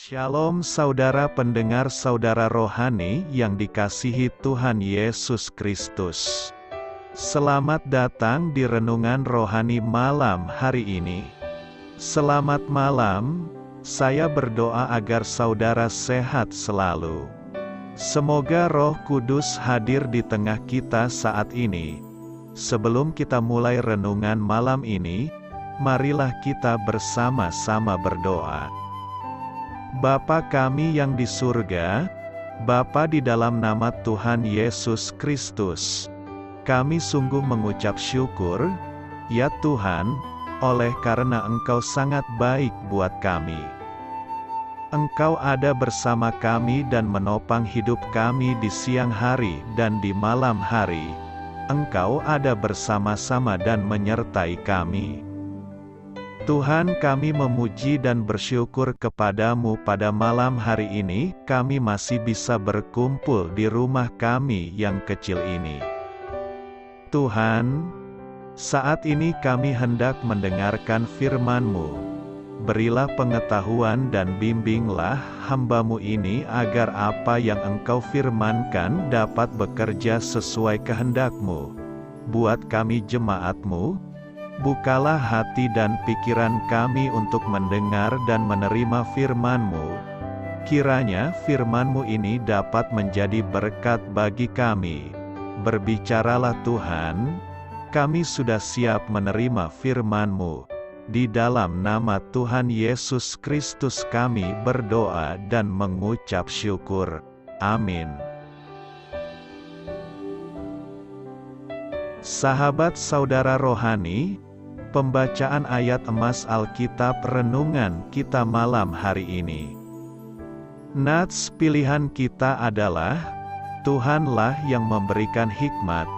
Shalom saudara pendengar saudara rohani yang dikasihi Tuhan Yesus Kristus. Selamat datang di renungan rohani malam hari ini. Selamat malam, saya berdoa agar saudara sehat selalu. Semoga Roh Kudus hadir di tengah kita saat ini. Sebelum kita mulai renungan malam ini, marilah kita bersama-sama berdoa. Bapa kami yang di surga, Bapa di dalam nama Tuhan Yesus Kristus, kami sungguh mengucap syukur, ya Tuhan, oleh karena Engkau sangat baik buat kami. Engkau ada bersama kami dan menopang hidup kami di siang hari dan di malam hari. Engkau ada bersama-sama dan menyertai kami. Tuhan, kami memuji dan bersyukur kepadamu pada malam hari ini, kami masih bisa berkumpul di rumah kami yang kecil ini. Tuhan, saat ini kami hendak mendengarkan firman-Mu. Berilah pengetahuan dan bimbinglah hamba-Mu ini agar apa yang Engkau firmankan dapat bekerja sesuai kehendak-Mu. Buat kami jemaat-Mu, bukalah hati dan pikiran kami untuk mendengar dan menerima firman-Mu. Kiranya firman-Mu ini dapat menjadi berkat bagi kami. Berbicaralah Tuhan, kami sudah siap menerima firman-Mu. Di dalam nama Tuhan Yesus Kristus kami berdoa dan mengucap syukur. Amin. Sahabat saudara rohani, pembacaan ayat emas Alkitab renungan kita malam hari ini. Nats pilihan kita adalah, Tuhanlah yang memberikan hikmat,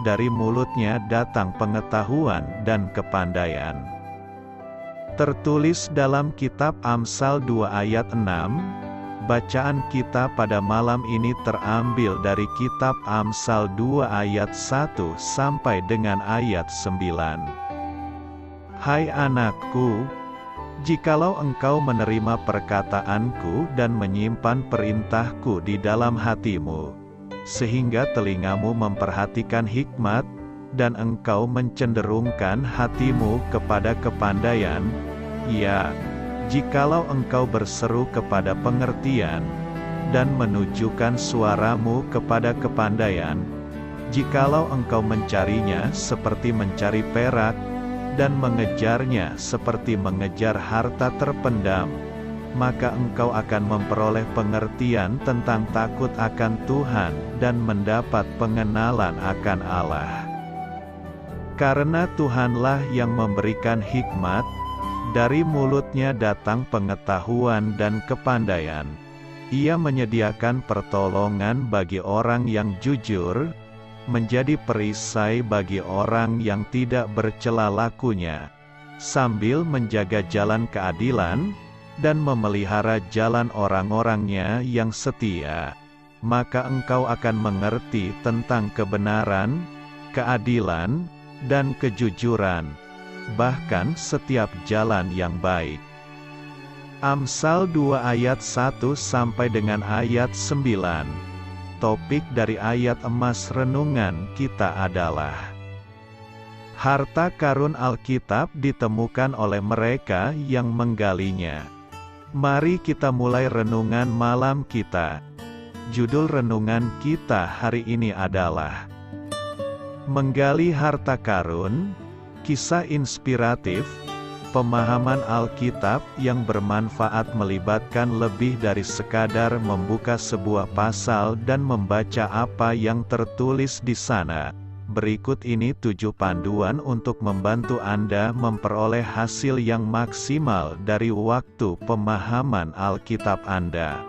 dari mulutnya datang pengetahuan dan kepandaian. Tertulis dalam kitab Amsal 2 ayat 6, bacaan kita pada malam ini terambil dari kitab Amsal 2 ayat 1 sampai dengan ayat 9. Hai anakku, jikalau engkau menerima perkataanku dan menyimpan perintahku di dalam hatimu, sehingga telingamu memperhatikan hikmat, dan engkau mencenderungkan hatimu kepada kepandaian, ya, jikalau engkau berseru kepada pengertian, dan menunjukkan suaramu kepada kepandaian, jikalau engkau mencarinya seperti mencari perak, dan mengejarnya seperti mengejar harta terpendam, maka engkau akan memperoleh pengertian tentang takut akan Tuhan dan mendapat pengenalan akan Allah. Karena Tuhanlah yang memberikan hikmat, dari mulutnya datang pengetahuan dan kepandaian. Ia menyediakan pertolongan bagi orang yang jujur, menjadi perisai bagi orang yang tidak bercela lakunya, sambil menjaga jalan keadilan, dan memelihara jalan orang-orangnya yang setia. Maka engkau akan mengerti tentang kebenaran, keadilan, dan kejujuran, bahkan setiap jalan yang baik. Amsal 2 ayat 1 sampai dengan ayat 9. Topik dari ayat emas renungan kita adalah, harta karun Alkitab ditemukan oleh mereka yang menggalinya. Mari kita mulai renungan malam kita. Judul renungan kita hari ini adalah Menggali Harta Karun, kisah inspiratif, pemahaman Alkitab yang bermanfaat melibatkan lebih dari sekadar membuka sebuah pasal dan membaca apa yang tertulis di sana. Berikut ini 7 panduan untuk membantu Anda memperoleh hasil yang maksimal dari waktu pemahaman Alkitab Anda.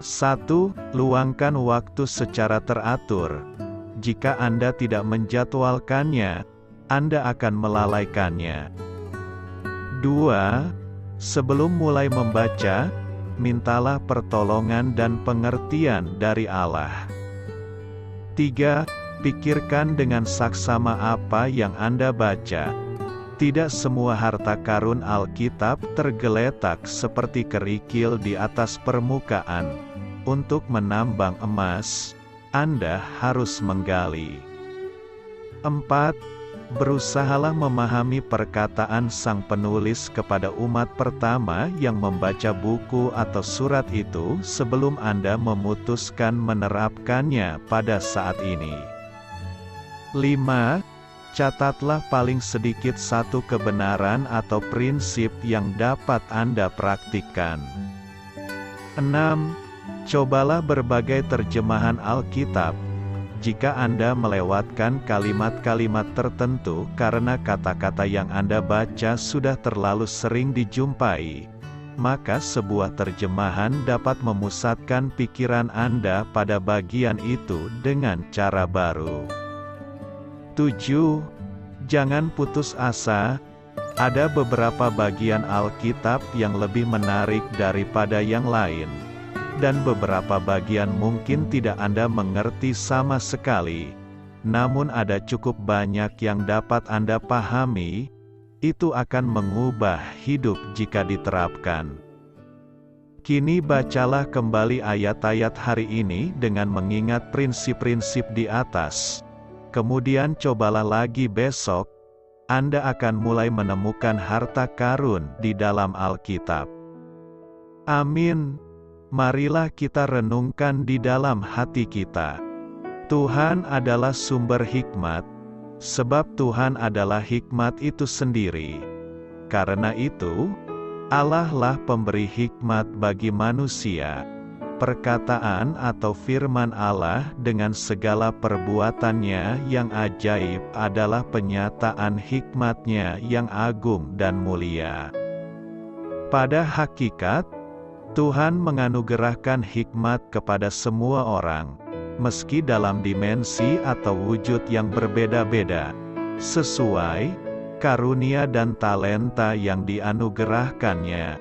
1. Luangkan waktu secara teratur. Jika Anda tidak menjadwalkannya, Anda akan melalaikannya. 2. Sebelum mulai membaca, mintalah pertolongan dan pengertian dari Allah. 3. Pikirkan dengan saksama apa yang Anda baca. Tidak semua harta karun Alkitab tergeletak seperti kerikil di atas permukaan. Untuk menambang emas, Anda harus menggali. 4. Berusahalah memahami perkataan sang penulis kepada umat pertama yang membaca buku atau surat itu sebelum Anda memutuskan menerapkannya pada saat ini. 5. Catatlah paling sedikit satu kebenaran atau prinsip yang dapat Anda praktikkan. 6. Cobalah berbagai terjemahan Alkitab. Jika Anda melewatkan kalimat-kalimat tertentu karena kata-kata yang Anda baca sudah terlalu sering dijumpai, maka sebuah terjemahan dapat memusatkan pikiran Anda pada bagian itu dengan cara baru. 7. Jangan putus asa. Ada beberapa bagian Alkitab yang lebih menarik daripada yang lain, dan beberapa bagian mungkin tidak Anda mengerti sama sekali. Namun ada cukup banyak yang dapat Anda pahami. Itu akan mengubah hidup jika diterapkan. Kini bacalah kembali ayat-ayat hari ini dengan mengingat prinsip-prinsip di atas. Kemudian cobalah lagi besok, Anda akan mulai menemukan harta karun di dalam Alkitab. Amin. Marilah kita renungkan di dalam hati kita. Tuhan adalah sumber hikmat, sebab Tuhan adalah hikmat itu sendiri. Karena itu, Allah lah pemberi hikmat bagi manusia. Perkataan atau firman Allah dengan segala perbuatannya yang ajaib adalah penyataan hikmat-Nya yang agung dan mulia. Pada hakikat, Tuhan menganugerahkan hikmat kepada semua orang, meski dalam dimensi atau wujud yang berbeda-beda, sesuai karunia dan talenta yang dianugerahkannya.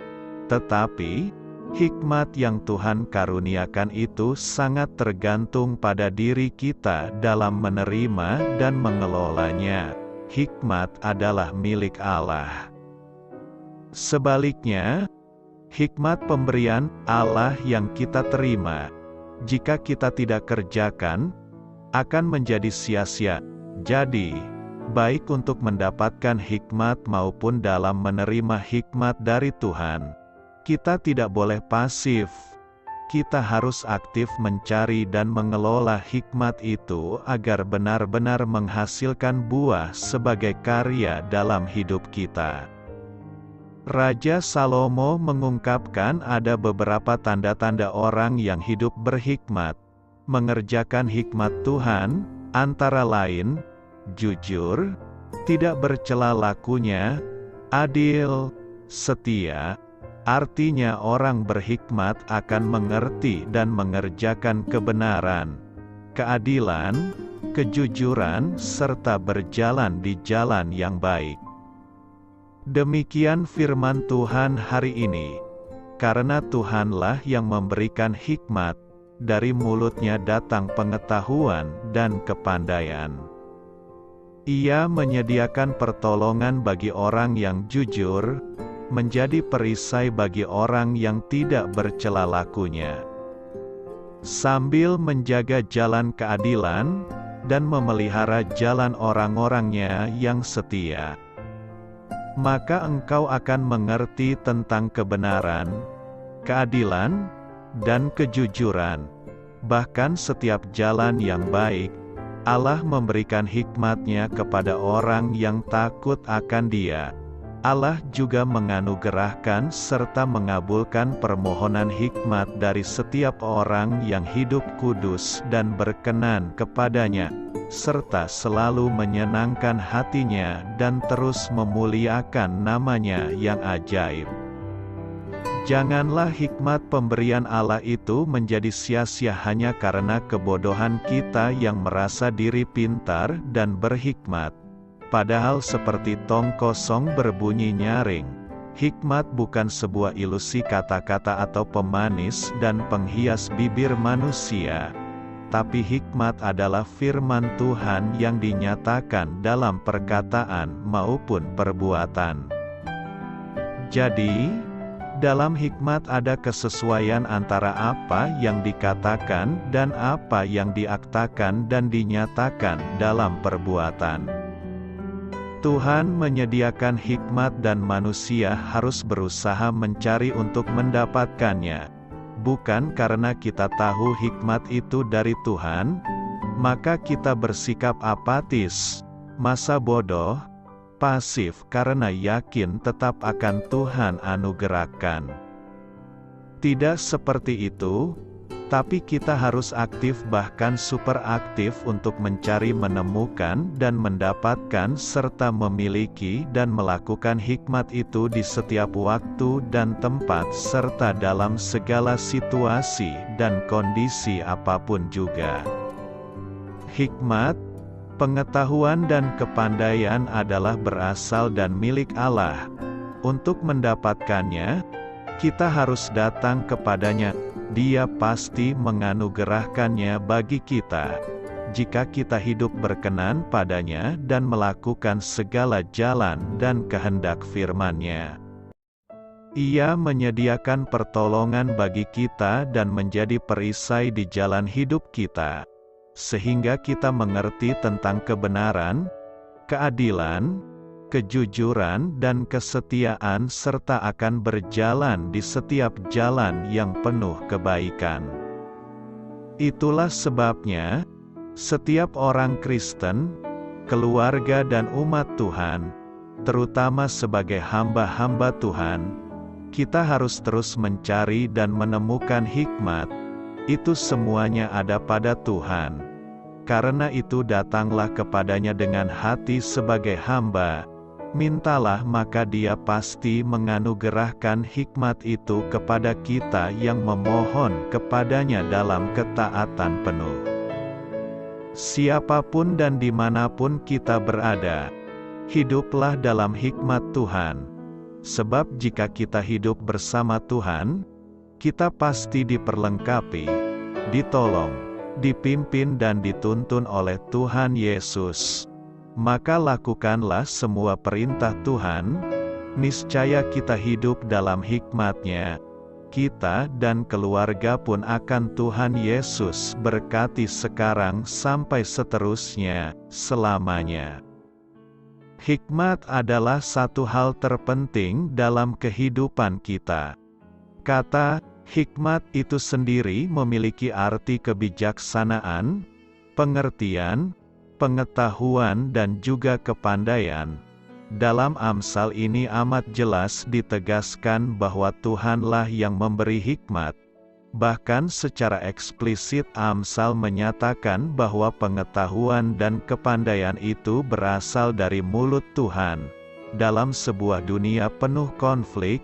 Tetapi, hikmat yang Tuhan karuniakan itu sangat tergantung pada diri kita dalam menerima dan mengelolanya. Hikmat adalah milik Allah. Sebaliknya, hikmat pemberian Allah yang kita terima, jika kita tidak kerjakan, akan menjadi sia-sia. Jadi, baik untuk mendapatkan hikmat maupun dalam menerima hikmat dari Tuhan, kita tidak boleh pasif. Kita harus aktif mencari dan mengelola hikmat itu agar benar-benar menghasilkan buah sebagai karya dalam hidup kita. Raja Salomo mengungkapkan ada beberapa tanda-tanda orang yang hidup berhikmat, mengerjakan hikmat Tuhan, antara lain, jujur, tidak bercela lakunya, adil, setia. Artinya orang berhikmat akan mengerti dan mengerjakan kebenaran, keadilan, kejujuran, serta berjalan di jalan yang baik. Demikian firman Tuhan hari ini. Karena Tuhanlah yang memberikan hikmat, dari mulut-Nya datang pengetahuan dan kepandaian. Ia menyediakan pertolongan bagi orang yang jujur, menjadi perisai bagi orang yang tidak bercela lakunya, sambil menjaga jalan keadilan, dan memelihara jalan orang-orangnya yang setia. Maka engkau akan mengerti tentang kebenaran, keadilan, dan kejujuran. Bahkan setiap jalan yang baik, Allah memberikan hikmat-Nya kepada orang yang takut akan Dia. Allah juga menganugerahkan serta mengabulkan permohonan hikmat dari setiap orang yang hidup kudus dan berkenan kepada-Nya, serta selalu menyenangkan hati-Nya dan terus memuliakan nama-Nya yang ajaib. Janganlah hikmat pemberian Allah itu menjadi sia-sia hanya karena kebodohan kita yang merasa diri pintar dan berhikmat. Padahal seperti tong kosong berbunyi nyaring, hikmat bukan sebuah ilusi kata-kata atau pemanis dan penghias bibir manusia. tetapi hikmat adalah firman Tuhan yang dinyatakan dalam perkataan maupun perbuatan. Jadi, dalam hikmat ada kesesuaian antara apa yang dikatakan dan apa yang diaktakan dan dinyatakan dalam perbuatan. Tuhan menyediakan hikmat dan manusia harus berusaha mencari untuk mendapatkannya. Bukan karena kita tahu hikmat itu dari Tuhan, maka kita bersikap apatis, masa bodoh, pasif karena yakin tetap akan Tuhan anugerahkan. Tidak seperti itu, tapi kita harus aktif bahkan super aktif untuk mencari, menemukan dan mendapatkan serta memiliki dan melakukan hikmat itu di setiap waktu dan tempat serta dalam segala situasi dan kondisi apapun juga. Hikmat, pengetahuan dan kepandaian adalah berasal dan milik Allah. Untuk mendapatkannya, kita harus datang kepadanya. Dia pasti menganugerahkannya bagi kita, jika kita hidup berkenan padanya dan melakukan segala jalan dan kehendak firman-Nya. Ia menyediakan pertolongan bagi kita dan menjadi perisai di jalan hidup kita, sehingga kita mengerti tentang kebenaran, keadilan, kejujuran dan kesetiaan serta akan berjalan di setiap jalan yang penuh kebaikan. Itulah sebabnya, setiap orang Kristen, keluarga dan umat Tuhan, terutama sebagai hamba-hamba Tuhan, kita harus terus mencari dan menemukan hikmat. Itu semuanya ada pada Tuhan. Karena itu datanglah kepadanya dengan hati sebagai hamba, mintalah maka Dia pasti menganugerahkan hikmat itu kepada kita yang memohon kepadanya dalam ketaatan penuh. Siapapun dan dimanapun kita berada, hiduplah dalam hikmat Tuhan. Sebab jika kita hidup bersama Tuhan, kita pasti diperlengkapi, ditolong, dipimpin dan dituntun oleh Tuhan Yesus. Maka lakukanlah semua perintah Tuhan, niscaya kita hidup dalam hikmat-Nya. Kita dan keluarga pun akan Tuhan Yesus berkati sekarang sampai seterusnya, selamanya. Hikmat adalah satu hal terpenting dalam kehidupan kita. Kata hikmat itu sendiri memiliki arti kebijaksanaan, pengertian, pengetahuan dan juga kepandaian. Dalam Amsal ini amat jelas ditegaskan bahwa Tuhanlah yang memberi hikmat. Bahkan secara eksplisit Amsal menyatakan bahwa pengetahuan dan kepandaian itu berasal dari mulut Tuhan. Dalam sebuah dunia penuh konflik,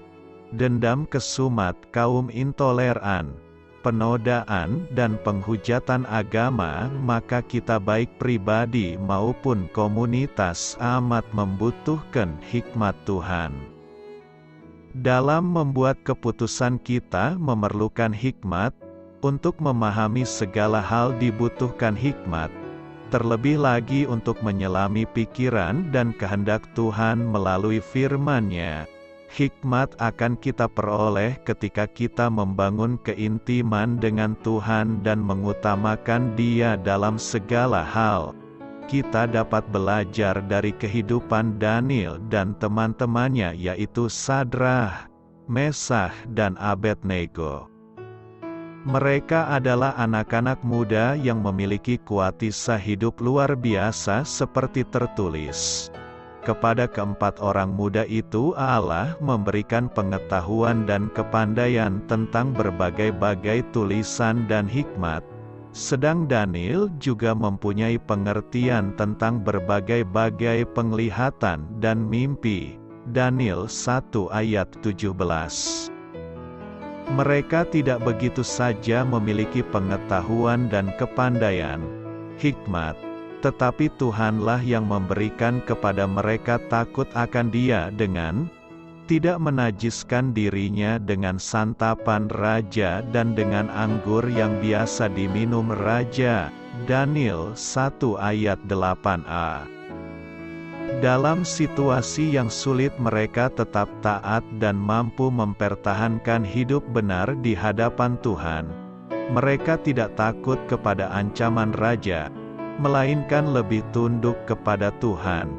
dendam kesumat kaum intoleran, penodaan dan penghujatan agama, maka kita baik pribadi maupun komunitas amat membutuhkan hikmat Tuhan. Dalam membuat keputusan kita memerlukan hikmat, untuk memahami segala hal dibutuhkan hikmat, terlebih lagi untuk menyelami pikiran dan kehendak Tuhan melalui firman-Nya. Hikmat akan kita peroleh ketika kita membangun keintiman dengan Tuhan dan mengutamakan Dia dalam segala hal. Kita dapat belajar dari kehidupan Daniel dan teman-temannya yaitu Sadrah, Mesakh dan Abednego. Mereka adalah anak-anak muda yang memiliki kuatisa hidup luar biasa seperti tertulis. Kepada keempat orang muda itu Allah memberikan pengetahuan dan kepandaian tentang berbagai-bagai tulisan dan hikmat. Sedang Daniel juga mempunyai pengertian tentang berbagai-bagai penglihatan dan mimpi. Daniel 1 ayat 17. Mereka tidak begitu saja memiliki pengetahuan dan kepandaian, hikmat, tetapi Tuhanlah yang memberikan kepada mereka takut akan Dia dengan tidak menajiskan dirinya dengan santapan raja dan dengan anggur yang biasa diminum raja. Daniel 1 ayat 8a. Dalam situasi yang sulit mereka tetap taat dan mampu mempertahankan hidup benar di hadapan Tuhan. Mereka tidak takut kepada ancaman raja, melainkan lebih tunduk kepada Tuhan.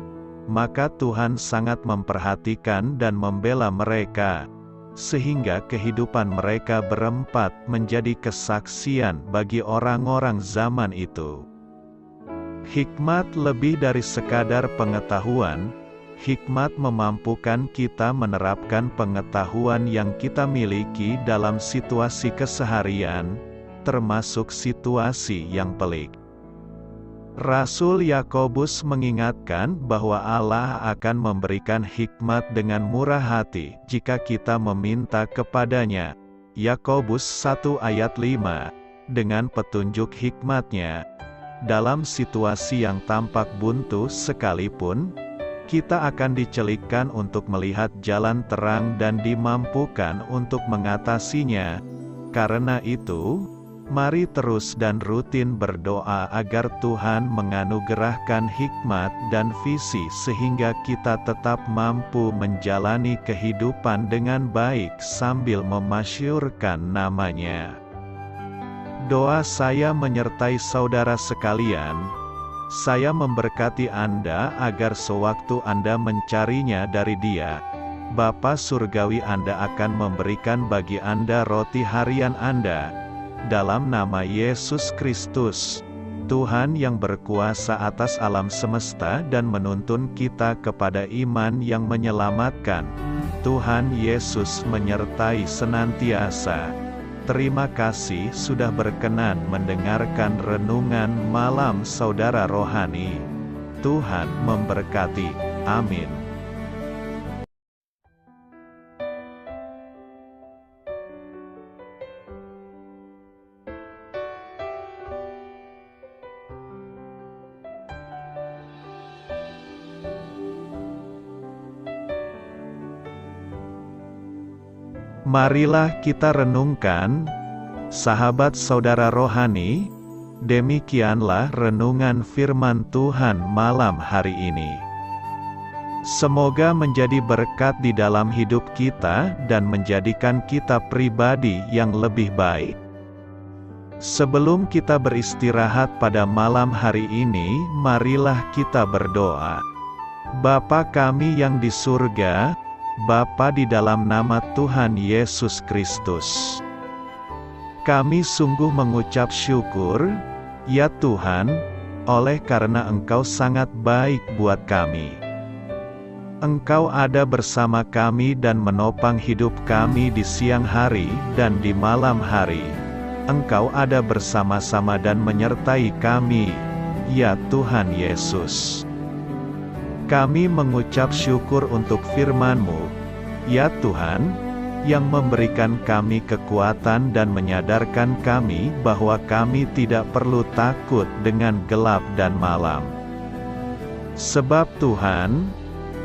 Maka Tuhan sangat memperhatikan dan membela mereka, sehingga kehidupan mereka berempat menjadi kesaksian bagi orang-orang zaman itu. Hikmat lebih dari sekadar pengetahuan. Hikmat memampukan kita menerapkan pengetahuan yang kita miliki dalam situasi keseharian, termasuk situasi yang pelik. Rasul Yakobus mengingatkan bahwa Allah akan memberikan hikmat dengan murah hati jika kita meminta kepadanya. Yakobus 1 ayat 5. Dengan petunjuk hikmatnya, dalam situasi yang tampak buntu sekalipun, kita akan dicelikkan untuk melihat jalan terang dan dimampukan untuk mengatasinya. Karena itu, mari terus dan rutin berdoa agar Tuhan menganugerahkan hikmat dan visi sehingga kita tetap mampu menjalani kehidupan dengan baik sambil memasyurkan nama-Nya. Doa saya menyertai saudara sekalian. Saya memberkati Anda agar sewaktu Anda mencarinya dari Dia, Bapa Surgawi Anda akan memberikan bagi Anda roti harian Anda. Dalam nama Yesus Kristus, Tuhan yang berkuasa atas alam semesta dan menuntun kita kepada iman yang menyelamatkan, Tuhan Yesus menyertai senantiasa. Terima kasih sudah berkenan mendengarkan renungan malam saudara rohani. Tuhan memberkati. Amin. Marilah kita renungkan, sahabat saudara rohani, demikianlah renungan firman Tuhan malam hari ini. Semoga menjadi berkat di dalam hidup kita dan menjadikan kita pribadi yang lebih baik. Sebelum kita beristirahat pada malam hari ini, marilah kita berdoa. Bapa kami yang di surga, Bapa di dalam nama Tuhan Yesus Kristus, kami sungguh mengucap syukur, ya Tuhan, oleh karena Engkau sangat baik buat kami. Engkau ada bersama kami dan menopang hidup kami di siang hari dan di malam hari. Engkau ada bersama-sama dan menyertai kami, ya Tuhan Yesus. Kami mengucap syukur untuk firman-Mu, ya Tuhan, yang memberikan kami kekuatan dan menyadarkan kami bahwa kami tidak perlu takut dengan gelap dan malam. Sebab Tuhan,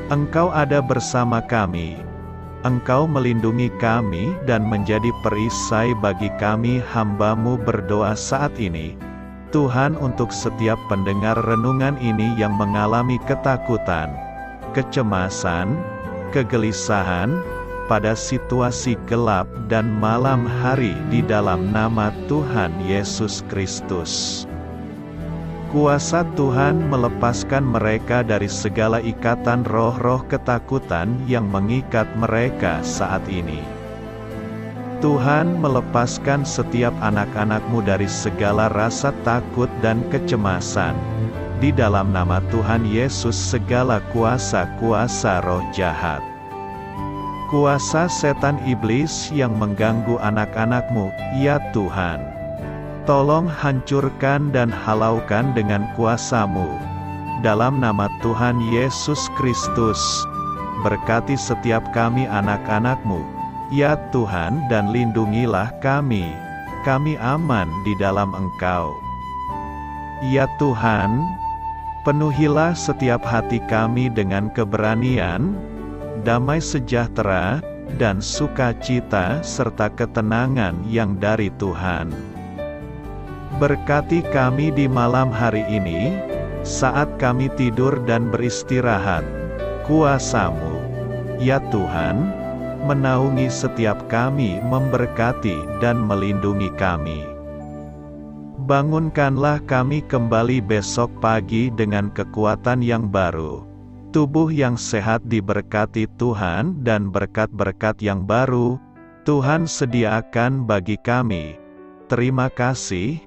Engkau ada bersama kami. Engkau melindungi kami dan menjadi perisai bagi kami hamba-Mu berdoa saat ini. Tuhan, untuk setiap pendengar renungan ini yang mengalami ketakutan, kecemasan, kegelisahan, pada situasi gelap dan malam hari di dalam nama Tuhan Yesus Kristus. Kuasa Tuhan melepaskan mereka dari segala ikatan roh-roh ketakutan yang mengikat mereka saat ini. Tuhan melepaskan setiap anak-anak-Mu dari segala rasa takut dan kecemasan. Di dalam nama Tuhan Yesus segala kuasa-kuasa roh jahat, kuasa setan iblis yang mengganggu anak-anak-Mu, ya Tuhan, tolong hancurkan dan halaukan dengan kuasa-Mu. Dalam nama Tuhan Yesus Kristus, berkati setiap kami anak-anak-Mu, ya Tuhan, dan lindungilah kami. Kami aman di dalam Engkau. Ya Tuhan, penuhilah setiap hati kami dengan keberanian, damai sejahtera, dan sukacita serta ketenangan yang dari Tuhan. Berkati kami di malam hari ini, saat kami tidur dan beristirahat. Kuasa-Mu, ya Tuhan, menaungi setiap kami, memberkati dan melindungi kami. Bangunkanlah kami kembali besok pagi dengan kekuatan yang baru, tubuh yang sehat diberkati Tuhan, dan berkat-berkat yang baru Tuhan sediakan bagi kami. Terima kasih,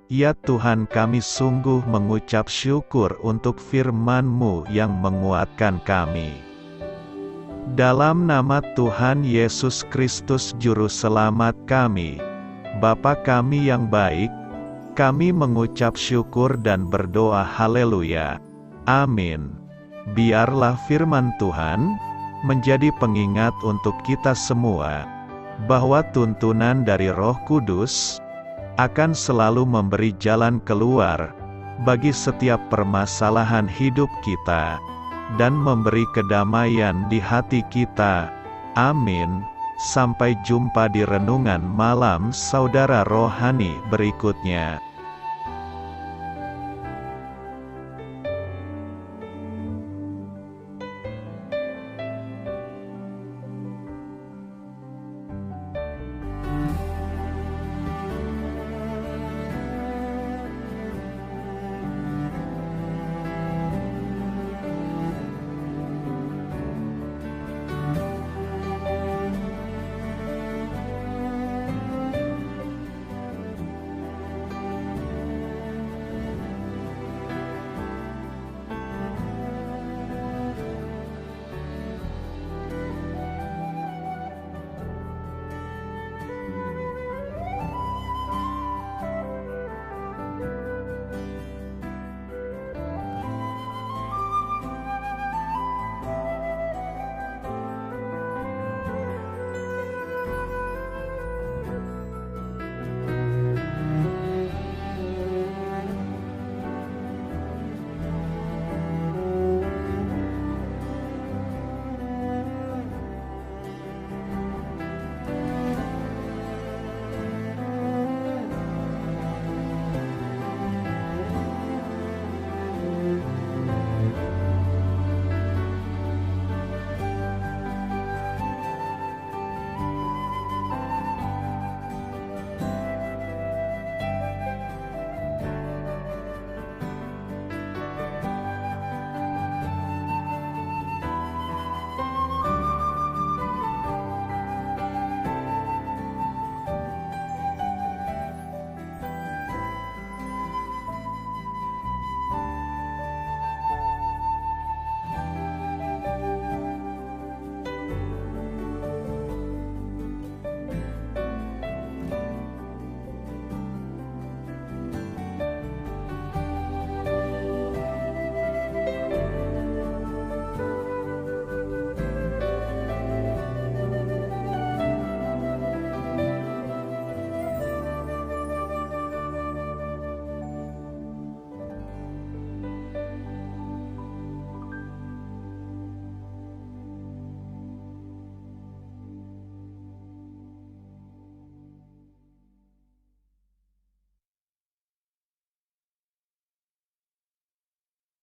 ya Tuhan, kami sungguh mengucap syukur untuk firman-Mu yang menguatkan kami. Dalam nama Tuhan Yesus Kristus Juru Selamat kami, Bapa kami yang baik, kami mengucap syukur dan berdoa haleluya. Amin. Biarlah firman Tuhan menjadi pengingat untuk kita semua, bahwa tuntunan dari Roh Kudus akan selalu memberi jalan keluar bagi setiap permasalahan hidup kita, dan memberi kedamaian di hati kita. Amin. Sampai jumpa di renungan malam saudara rohani berikutnya.